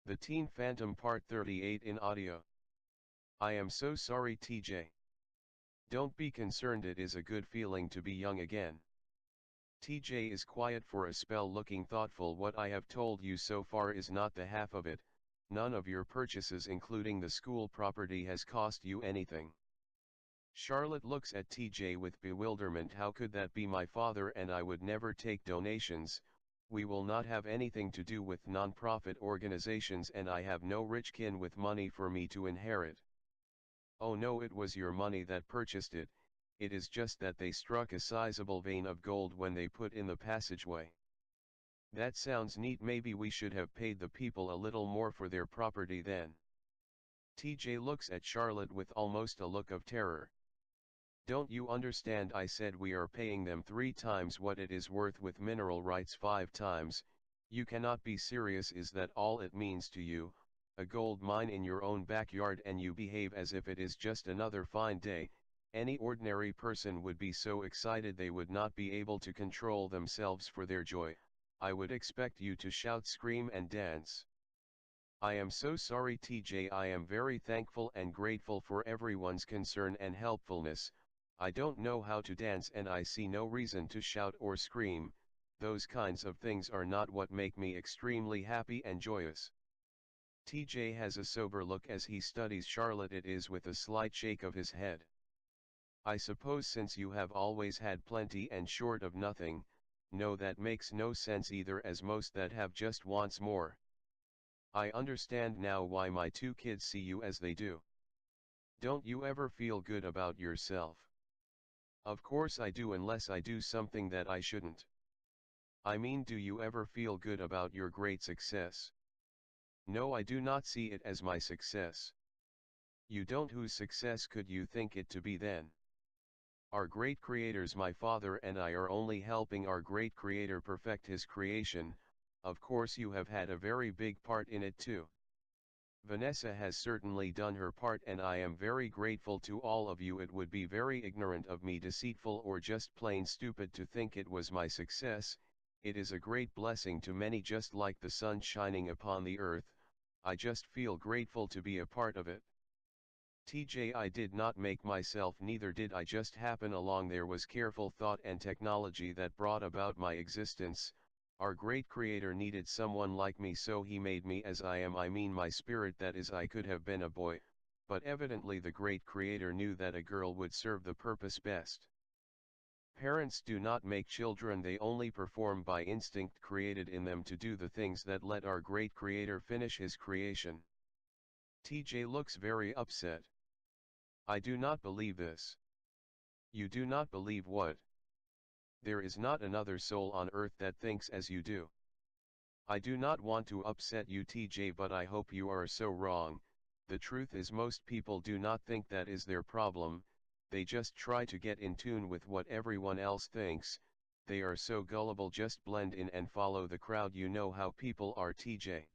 The Teen Phantom Part 38 in audio. I am so sorry, TJ. Don't be concerned, it is a good feeling to be young again. TJ is quiet for a spell, looking thoughtful. What I have told you so far is not the half of it. None of your purchases including the school property has cost you anything. Charlotte looks at TJ with bewilderment. How could that be? My father and I would never take donations. We will not have anything to do with non-profit organizations, and I have no rich kin with money for me to inherit. Oh no, it was your money that purchased it. It is just that they struck a sizable vein of gold when they put in the passageway. That sounds neat. Maybe we should have paid the people a little more for their property then. TJ looks at Charlotte with almost a look of terror. Don't you understand? I said we are paying them 3 times what it is worth, with mineral rights 5 times. You cannot be serious. Is that all it means to you? A gold mine in your own backyard, and you behave as if it is just another fine day. Any ordinary person would be so excited they would not be able to control themselves for their joy. I would expect you to shout, scream and dance. I am so sorry, TJ. I am very thankful and grateful for everyone's concern and helpfulness. I don't know how to dance, and I see no reason to shout or scream. Those kinds of things are not what make me extremely happy and joyous. TJ has a sober look as he studies Charlotte. It is with a slight shake of his head. I suppose since you have always had plenty and short of nothing, no, that makes no sense either, as most that have just wants more. I understand now why my 2 kids see you as they do. Don't you ever feel good about yourself? Of course I do, unless I do something that I shouldn't. I mean, do you ever feel good about your great success? No, I do not see it as my success. You don't? Whose success could you think it to be then? Our great creators. My father and I are only helping our great creator perfect his creation. Of course you have had a very big part in it too. Vanessa has certainly done her part, and I am very grateful to all of you. It would be very ignorant of me, deceitful, or just plain stupid to think it was my success. It is a great blessing to many, just like the sun shining upon the earth. I just feel grateful to be a part of it. TJ, I did not make myself, neither did I just happen along. There was careful thought and technology that brought about my existence. Our great creator needed someone like me, so he made me as I am. I mean, my spirit, that is, I could have been a boy, but evidently the great creator knew that a girl would serve the purpose best. Parents do not make children, they only perform by instinct created in them to do the things that let our great creator finish his creation. TJ looks very upset. I do not believe this. You do not believe what? There is not another soul on earth that thinks as you do. I do not want to upset you, TJ, but I hope you are so wrong. The truth is, most people do not think that is their problem. They just try to get in tune with what everyone else thinks. They are so gullible, just blend in and follow the crowd. You know how people are, TJ.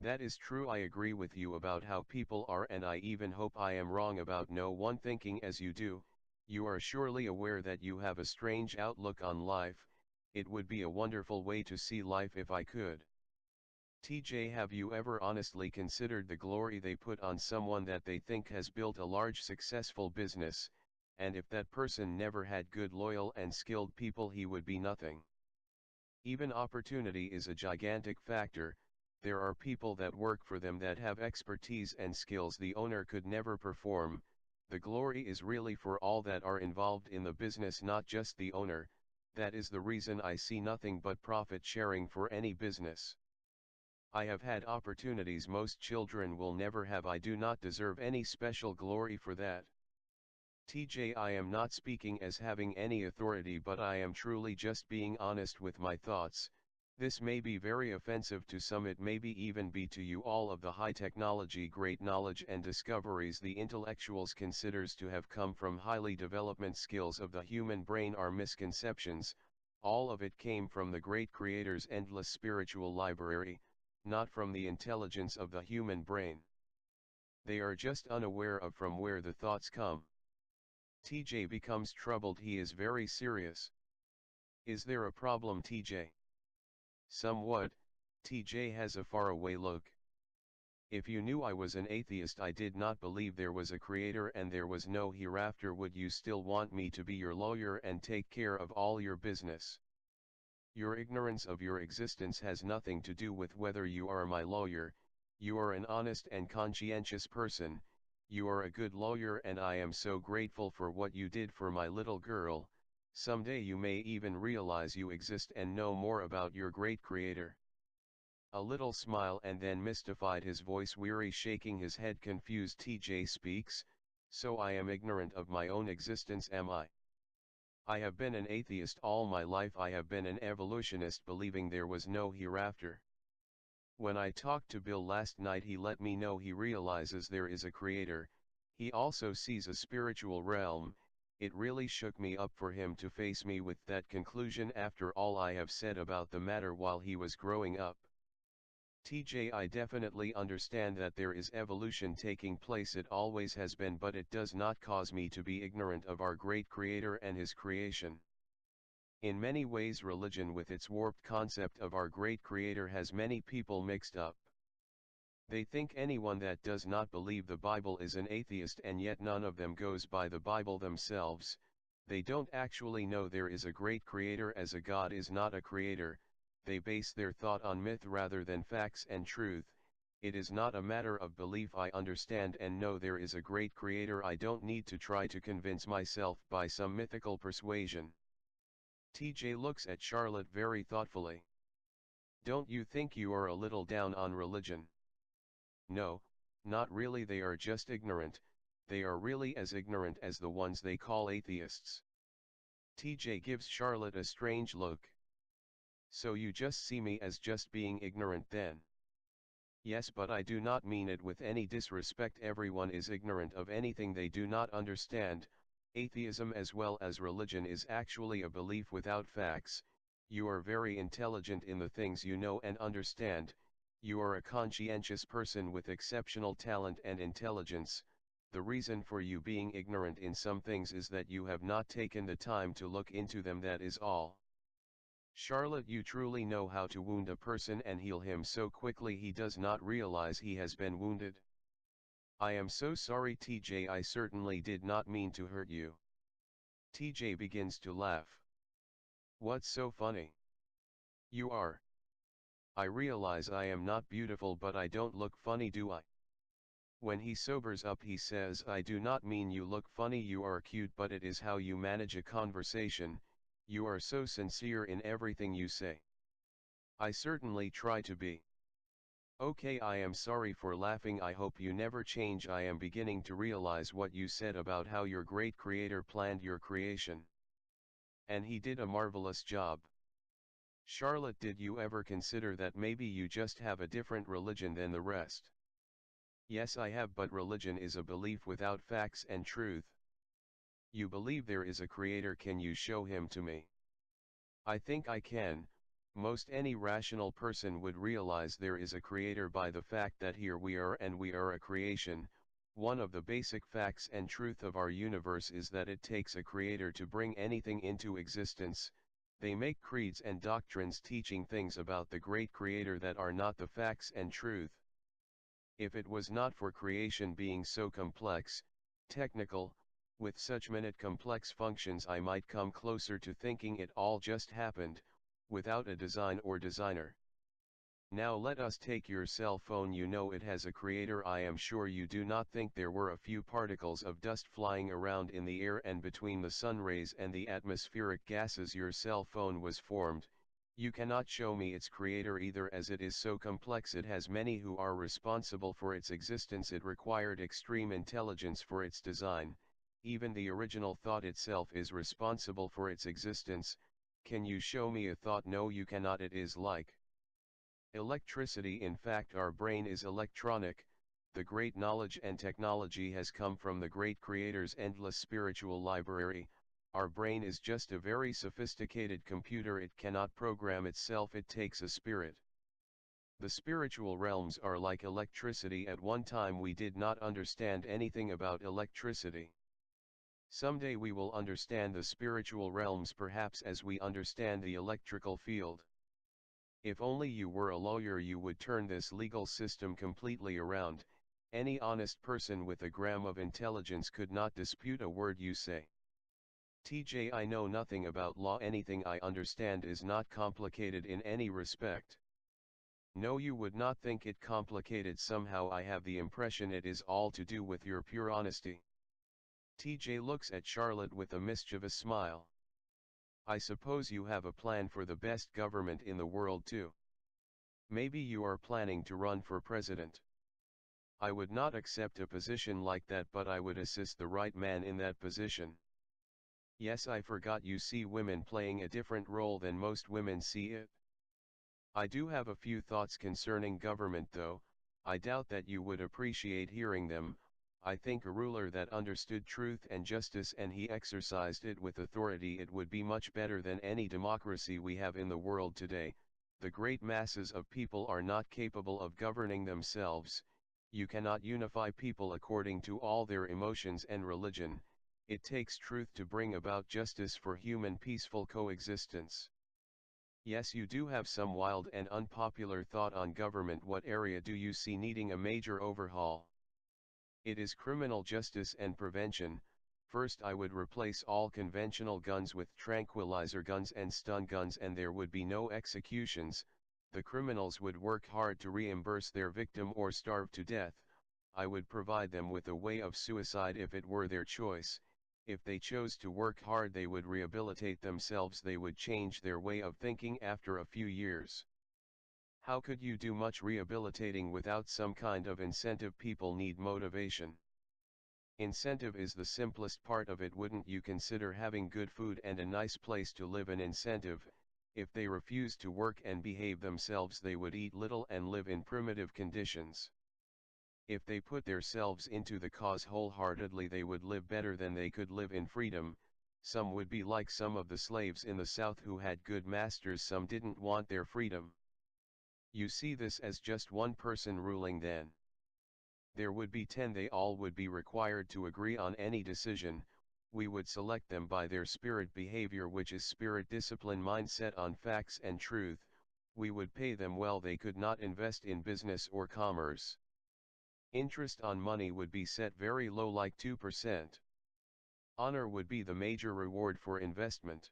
That is true. I agree with you about how people are, and I even hope I am wrong about no one thinking as you do. You are surely aware that you have a strange outlook on life. It would be a wonderful way to see life if I could. TJ, have you ever honestly considered the glory they put on someone that they think has built a large successful business, and if that person never had good, loyal and skilled people, he would be nothing. Even opportunity is a gigantic factor. There are people that work for them that have expertise and skills the owner could never perform. The glory is really for all that are involved in the business, not just the owner. That is the reason I see nothing but profit sharing for any business. I have had opportunities most children will never have. I do not deserve any special glory for that. TJ, I am not speaking as having any authority, but I am truly just being honest with my thoughts. This may be very offensive to some, it may be even be to you. All of the high technology, great knowledge and discoveries the intellectuals considers to have come from highly development skills of the human brain are misconceptions. All of it came from the great creator's endless spiritual library, not from the intelligence of the human brain. They are just unaware of from where the thoughts come. TJ becomes troubled. He is very serious. Is there a problem, TJ? Somewhat. TJ has a faraway look. If you knew I was an atheist, I did not believe there was a creator and there was no hereafter, would you still want me to be your lawyer and take care of all your business? Your ignorance of your existence has nothing to do with whether you are my lawyer. You are an honest and conscientious person, you are a good lawyer, and I am so grateful for what you did for my little girl. Someday you may even realize you exist and know more about your great creator. A little smile and then mystified, his voice weary, shaking his head confused. TJ speaks, so I am ignorant of my own existence, am I? I have been an atheist all my life. I have been an evolutionist, believing there was no hereafter. When I talked to Bill last night, he let me know he realizes there is a creator, he also sees a spiritual realm. It really shook me up for him to face me with that conclusion after all I have said about the matter while he was growing up. TJ, I definitely understand that there is evolution taking place, it always has been, but it does not cause me to be ignorant of our great creator and his creation. In many ways, religion with its warped concept of our great creator has many people mixed up. They think anyone that does not believe the Bible is an atheist, and yet none of them goes by the Bible themselves. They don't actually know there is a great creator, as a God is not a creator. They base their thought on myth rather than facts and truth. It is not a matter of belief. I understand and know there is a great creator. I don't need to try to convince myself by some mythical persuasion. TJ looks at Charlotte very thoughtfully. Don't you think you are a little down on religion? No, not really. They are just ignorant. They are really as ignorant as the ones they call atheists. TJ gives Charlotte a strange look. So you just see me as just being ignorant then? Yes, but I do not mean it with any disrespect. Everyone is ignorant of anything they do not understand. Atheism as well as religion is actually a belief without facts. You are very intelligent in the things you know and understand. You are a conscientious person with exceptional talent and intelligence. The reason for you being ignorant in some things is that you have not taken the time to look into them, that is all. Charlotte, you truly know how to wound a person and heal him so quickly he does not realize he has been wounded. I am so sorry, TJ, I certainly did not mean to hurt you. TJ begins to laugh. What's so funny? You are. I realize I am not beautiful, but I don't look funny, do I? When he sobers up, he says, I do not mean you look funny, you are cute, but it is how you manage a conversation. You are so sincere in everything you say. I certainly try to be. Okay, I am sorry for laughing. I hope you never change. I am beginning to realize what you said about how your great creator planned your creation. And he did a marvelous job. Charlotte, did you ever consider that maybe you just have a different religion than the rest? Yes, I have, but religion is a belief without facts and truth. You believe there is a creator. Can you show him to me? I think I can. Most any rational person would realize there is a creator by the fact that here we are and we are a creation. One of the basic facts and truth of our universe is that it takes a creator to bring anything into existence. They make creeds and doctrines teaching things about the great creator that are not the facts and truth. If it was not for creation being so complex, technical, with such minute complex functions, I might come closer to thinking it all just happened, without a design or designer. Now let us take your cell phone. You know it has a creator. I am sure you do not think there were a few particles of dust flying around in the air and between the sun rays and the atmospheric gases your cell phone was formed. You cannot show me its creator either, as it is so complex. It has many who are responsible for its existence. It required extreme intelligence for its design. Even the original thought itself is responsible for its existence. Can you show me a thought? No, you cannot. It is like electricity. In fact, our brain is electronic. The great knowledge and technology has come from the great creator's endless spiritual library. Our brain is just a very sophisticated computer. It cannot program itself. It takes a spirit. The spiritual realms are like electricity. At one time we did not understand anything about electricity. Someday we will understand the spiritual realms, perhaps as we understand the electrical field. If only you were a lawyer you would turn this legal system completely around. Any honest person with a gram of intelligence could not dispute a word you say. TJ, I know nothing about law. Anything I understand is not complicated in any respect. No, you would not think it complicated. Somehow I have the impression it is all to do with your pure honesty. TJ looks at Charlotte with a mischievous smile. I suppose you have a plan for the best government in the world too. Maybe you are planning to run for president. I would not accept a position like that, but I would assist the right man in that position. Yes, I forgot, you see women playing a different role than most women see it. I do have a few thoughts concerning government though. I doubt that you would appreciate hearing them. I think a ruler that understood truth and justice and he exercised it with authority, it would be much better than any democracy we have in the world today. The great masses of people are not capable of governing themselves. You cannot unify people according to all their emotions and religion. It takes truth to bring about justice for human peaceful coexistence. Yes, you do have some wild and unpopular thought on government. What area do you see needing a major overhaul? It is criminal justice and prevention. First, I would replace all conventional guns with tranquilizer guns and stun guns, and there would be no executions. The criminals would work hard to reimburse their victim or starve to death. I would provide them with a way of suicide if it were their choice. If they chose to work hard, they would rehabilitate themselves, they would change their way of thinking after a few years. How could you do much rehabilitating without some kind of incentive? People need motivation. Incentive is the simplest part of it. Wouldn't you consider having good food and a nice place to live an incentive? If they refused to work and behave themselves, they would eat little and live in primitive conditions. If they put themselves into the cause wholeheartedly, they would live better than they could live in freedom. Some would be like some of the slaves in the South who had good masters, some didn't want their freedom. You see this as just one person ruling, then there would be 10, they all would be required to agree on any decision. We would select them by their spirit behavior, which is spirit discipline, mindset on facts and truth. We would pay them well, they could not invest in business or commerce. Interest on money would be set very low, like 2%. Honor would be the major reward for investment.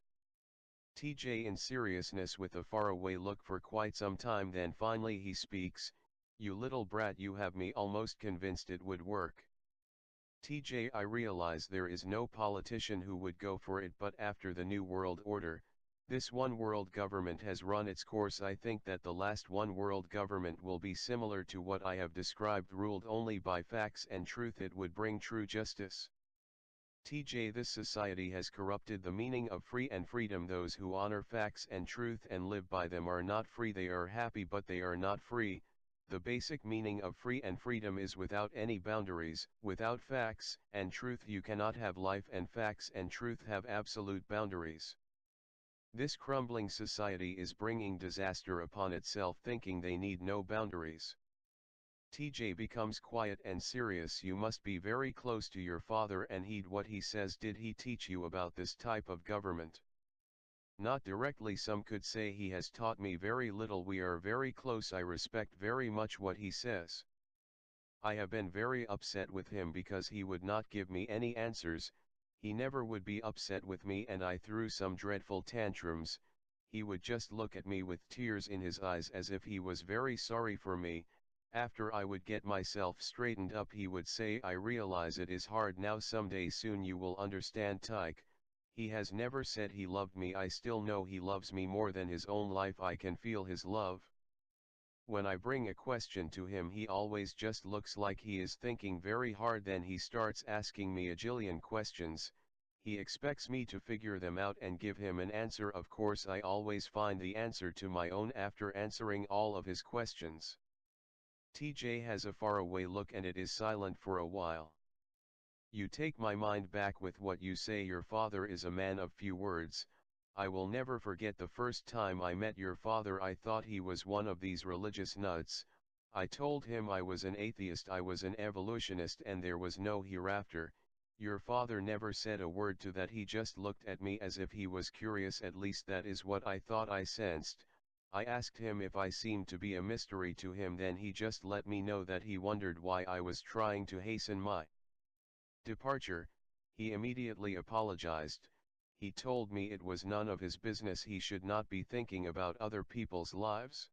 TJ in seriousness with a faraway look for quite some time, then finally he speaks, "You little brat, you have me almost convinced it would work." TJ, I realize there is no politician who would go for it, but after the New World Order, this one world government has run its course. I think that the last one world government will be similar to what I have described, ruled only by facts and truth. It would bring true justice. TJ, this society has corrupted the meaning of free and freedom. Those who honor facts and truth and live by them are not free. They are happy, but they are not free. The basic meaning of free and freedom is without any boundaries. Without facts and truth you cannot have life, and facts and truth have absolute boundaries. This crumbling society is bringing disaster upon itself, thinking they need no boundaries. TJ becomes quiet and serious. You must be very close to your father and heed what he says. Did he teach you about this type of government? Not directly. Some could say he has taught me very little. We are very close. I respect very much what he says. I have been very upset with him because he would not give me any answers. He never would be upset with me, and I threw some dreadful tantrums. He would just look at me with tears in his eyes as if he was very sorry for me. After I would get myself straightened up, he would say, "I realize it is hard now. Someday soon you will understand, Tyke." He has never said he loved me. I still know he loves me more than his own life. I can feel his love. When I bring a question to him, he always just looks like he is thinking very hard. Then he starts asking me a jillion questions. He expects me to figure them out and give him an answer. Of course, I always find the answer to my own after answering all of his questions. TJ has a faraway look and it is silent for a while. You take my mind back with what you say. Your father is a man of few words. I will never forget the first time I met your father. I thought he was one of these religious nuts. I told him I was an atheist, I was an evolutionist, and there was no hereafter. Your father never said a word to that. He just looked at me as if he was curious. At least that is what I thought I sensed. I asked him if I seemed to be a mystery to him, then he just let me know that he wondered why I was trying to hasten my departure. He immediately apologized. He told me it was none of his business, he should not be thinking about other people's lives.